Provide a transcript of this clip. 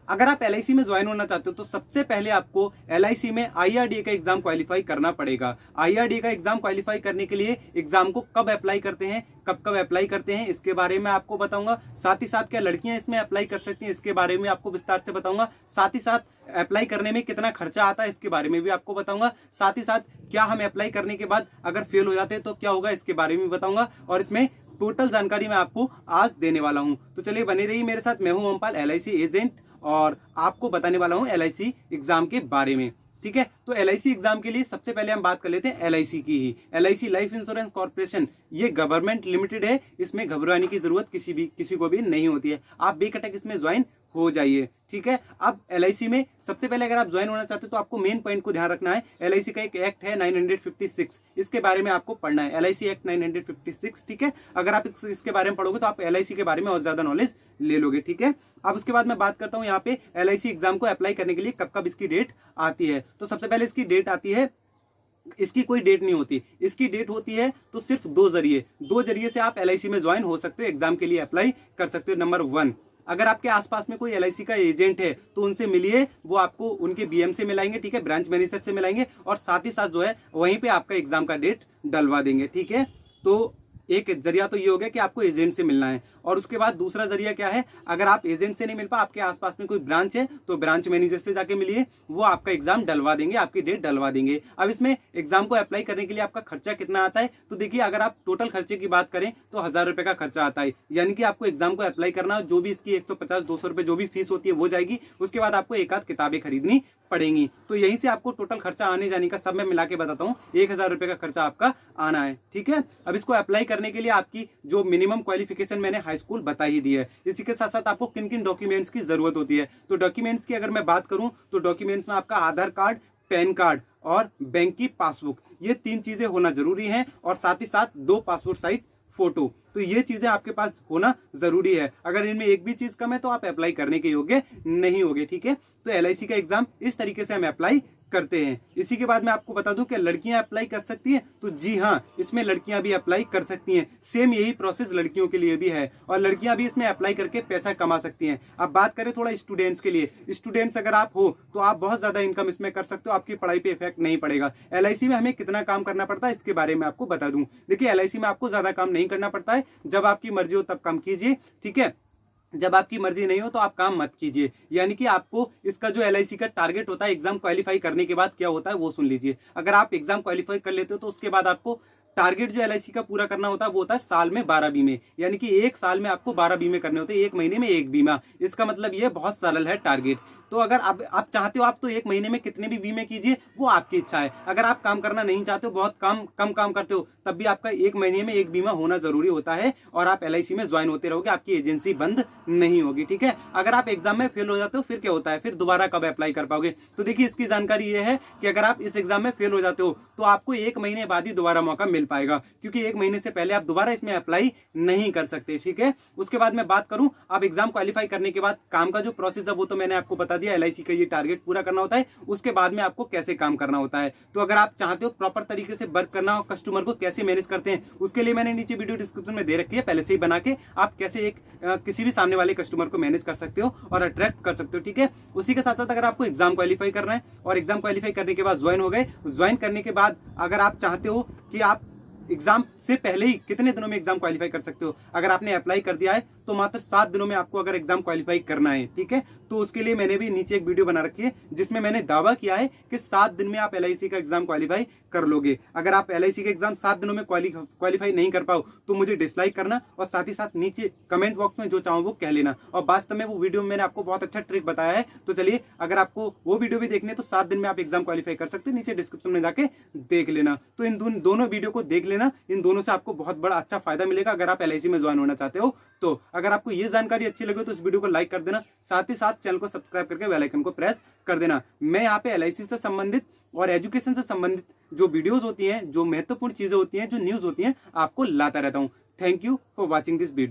अगर आप LIC में ज्वाइन होना चाहते हो तो सबसे पहले आपको LIC में IRDA का एग्जाम क्वालिफाई करना पड़ेगा। IRDA का एग्जाम क्वालिफाई करने के लिए एग्जाम को कब अप्लाई करते हैं, कब अप्लाई करते हैं, इसके बारे में आपको बताऊंगा। साथ ही साथ क्या लड़कियां इसमें अप्लाई कर सकती हैं, इसके बारे में आपको विस्तार से बताऊंगा। साथ ही साथ अप्लाई करने में कितना खर्चा आता है, इसके बारे में भी आपको बताऊंगा। साथ ही साथ क्या हम अप्लाई करने के बाद अगर फेल हो जाते हैं तो क्या होगा, इसके बारे में बताऊंगा। और इसमें टोटल जानकारी मैं आपको आज देने वाला हूं। तो चलिए बने रहिए मेरे साथ। मैं हूं ओमपाल, LIC एजेंट, और आपको बताने वाला हूं LIC एग्जाम के बारे में। ठीक है, तो LIC एग्जाम के लिए सबसे पहले हम बात कर लेते हैं LIC की ही। LIC लाइफ इंश्योरेंस कॉर्पोरेशन, ये गवर्नमेंट लिमिटेड है, इसमें घबराने की जरूरत किसी को भी नहीं होती है। आप बेखटक इसमें ज्वाइन हो जाइए। ठीक है, अब LIC में सबसे पहले अगर आप ज्वाइन होना चाहते हो तो आपको मेन पॉइंट को ध्यान रखना है। LIC का एक एक्ट है 956, इसके बारे में आपको पढ़ना है, LIC एक्ट 956। ठीक है, अगर आप इसके बारे में पढ़ोगे तो आप LIC के बारे में और ज्यादा नॉलेज ले लोगे। ठीक है, अब उसके बाद मैं बात करता हूँ यहाँ पे LIC एग्जाम को अप्लाई करने के लिए कब कब इसकी डेट आती है। तो सबसे पहले इसकी डेट आती है, इसकी कोई डेट नहीं होती, इसकी डेट होती है तो सिर्फ दो जरिए से आप LIC में ज्वाइन हो सकते हो, एग्जाम के लिए अप्लाई कर सकते हो। नंबर 1, अगर आपके आसपास में कोई LIC का एजेंट है तो उनसे मिलिए, वो आपको उनके BM से मिलाएंगे। ठीक है, ब्रांच मैनेजर से मिलाएंगे, और साथ ही साथ जो है वहीं पे आपका एग्जाम का डेट डलवा देंगे। ठीक है, तो एक जरिया तो ये हो गया कि आपको एजेंट से मिलना है। और उसके बाद दूसरा जरिया क्या है, अगर आप एजेंट से नहीं मिल पा, आपके आसपास में कोई ब्रांच है तो ब्रांच मैनेजर से जाके मिलिए, वो आपका एग्जाम डलवा देंगे, आपकी डेट डलवा देंगे। अब इसमें एग्जाम को अप्लाई करने के लिए आपका खर्चा कितना आता है, तो देखिए अगर आप टोटल खर्चे की बात करें तो 1000 रुपए का खर्चा आता है। यानी कि आपको एग्जाम को अप्लाई करना, जो भी इसकी 150-200 रुपए जो भी फीस होती है वो जाएगी। उसके बाद आपको एक आध किताबें खरीदनी पड़ेंगी। तो यहीं से आपको टोटल खर्चा आने जाने का सब मैं मिला के बताता हूँ, 1000 रुपए का खर्चा आपका आना है। ठीक है, अब इसको अप्लाई करने के लिए आपकी जो मिनिमम क्वालिफिकेशन मैंने हाई स्कूल बता ही दी है। इसी के साथ साथ आपको किन किन डॉक्यूमेंट्स की जरूरत होती है, तो डॉक्यूमेंट्स की अगर मैं बात करूं तो डॉक्यूमेंट्स में आपका आधार कार्ड, पैन कार्ड और बैंक की पासबुक, ये 3 चीजें होना जरूरी है। और साथ ही साथ 2 पासपोर्ट साइज फोटो, तो ये चीजें आपके पास होना जरूरी है। अगर इनमें एक भी चीज कम है तो आप अप्लाई करने के योग्य नहीं होगे। ठीक है, तो LIC का एग्जाम इस तरीके से हम अप्लाई करते हैं। इसी के बाद मैं आपको बता दूं कि लड़कियां अप्लाई कर सकती हैं, तो जी हाँ, इसमें लड़कियां भी अप्लाई कर सकती हैं। सेम यही प्रोसेस लड़कियों के लिए भी है, और लड़कियां भी इसमें अप्लाई करके पैसा कमा सकती हैं। अब बात करें थोड़ा स्टूडेंट्स के लिए, स्टूडेंट्स अगर आप हो तो आप बहुत ज्यादा इनकम इसमें कर सकते हो, आपकी पढ़ाई पे इफेक्ट नहीं पड़ेगा। LIC में हमें कितना काम करना पड़ता है इसके बारे में आपको बता दूं। देखिए LIC में आपको ज्यादा काम नहीं करना पड़ता है, जब आपकी मर्जी हो तब काम कीजिए। ठीक है, जब आपकी मर्जी नहीं हो तो आप काम मत कीजिए। यानी कि आपको इसका जो LIC का टारगेट होता है एग्जाम क्वालिफाई करने के बाद क्या होता है वो सुन लीजिए। अगर आप एग्जाम क्वालिफाई कर लेते हो तो उसके बाद आपको टारगेट जो LIC का पूरा करना होता है वो होता है साल में 12 बीमे, यानी कि एक साल में आपको 12 बीमे करने होते हैं, एक महीने में एक बीमा। इसका मतलब ये बहुत सरल है टारगेट। तो अगर आप चाहते हो आप तो एक महीने में कितने भी बीमे कीजिए, वो आपकी इच्छा है। अगर आप काम करना नहीं चाहते हो, बहुत कम काम करते हो, तब भी आपका एक महीने में एक बीमा होना जरूरी होता है, और आप LIC में ज्वाइन होते रहोगे, आपकी एजेंसी बंद नहीं होगी। ठीक है, अगर आप एग्जाम में फेल हो जाते हो फिर क्या होता है, फिर दोबारा कब अप्लाई कर पाओगे, तो देखिए इसकी जानकारी ये है कि अगर आप इस एग्जाम में फेल हो जाते हो तो आपको एक महीने बाद ही दोबारा मौका मिल पाएगा, क्योंकि एक महीने से पहले आप दोबारा इसमें अप्लाई नहीं कर सकते। ठीक है, उसके बाद मैं बात करूं, आप एग्जाम क्वालिफाई करने के बाद काम का जो प्रोसेस है वो तो मैंने आपको बता दिया, LIC का ये टारगेट पूरा करना होता है। उसके बाद में आपको कैसे काम करना होता है, तो अगर आप चाहते हो प्रॉपर तरीके से वर्क करना हो, कस्टमर को कैसे मैनेज करते हैं, उसके लिए मैंने नीचे वीडियो डिस्क्रिप्शन में दे रखी है, पहले से ही बना के, आप कैसे किसी भी सामने वाले कस्टमर को मैनेज कर सकते हो और अट्रैक्ट कर सकते हो। ठीक है, उसी के साथ साथ अगर आपको एग्जाम क्वालिफाई करना है और एग्जाम क्वालिफाई करने के बाद ज्वाइन हो गए, ज्वाइन करने के बाद अगर आप चाहते हो कि आप एग्जाम से पहले ही कितने दिनों में एग्जाम क्वालिफाई कर सकते हो, अगर आपने अप्लाई कर दिया है तो मात्र 7 दिनों में आपको अगर एग्जाम क्वालिफाई करना है। ठीक है, तो उसके लिए मैंने भी नीचे एक वीडियो बना रखी है जिसमें मैंने दावा किया है कि 7 दिन में आप LIC का एग्जाम क्वालिफाई कर लोगे। अगर आप LIC का एग्जाम 7 दिनों में क्वालिफाई नहीं कर पाओ तो मुझे डिसलाइक करना, और साथ ही साथ नीचे कमेंट बॉक्स में जो चाहो वो कह लेना। और वास्तव में वो वीडियो में मैंने आपको बहुत अच्छा ट्रिक बताया है, तो चलिए अगर आपको वो वीडियो भी देखनी है तो 7 दिन में आप एग्जाम क्वालिफाई कर सकते हैं, नीचे डिस्क्रिप्शन में जाके देख लेना। तो इन दोनों वीडियो को देख लेना, इन दोनों से आपको बहुत बड़ा अच्छा फायदा मिलेगा अगर आप LIC में ज्वाइन होना चाहते हो। तो अगर आपको ये जानकारी अच्छी लगे तो इस वीडियो को लाइक कर देना, साथ ही साथ चैनल को सब्सक्राइब करके बेल आइकन को प्रेस कर देना। मैं यहाँ पे LIC से संबंधित और एजुकेशन से संबंधित जो वीडियोस होती हैं, जो महत्वपूर्ण चीजें होती हैं, जो न्यूज होती हैं, आपको लाता रहता हूँ। Thank you for watching this video.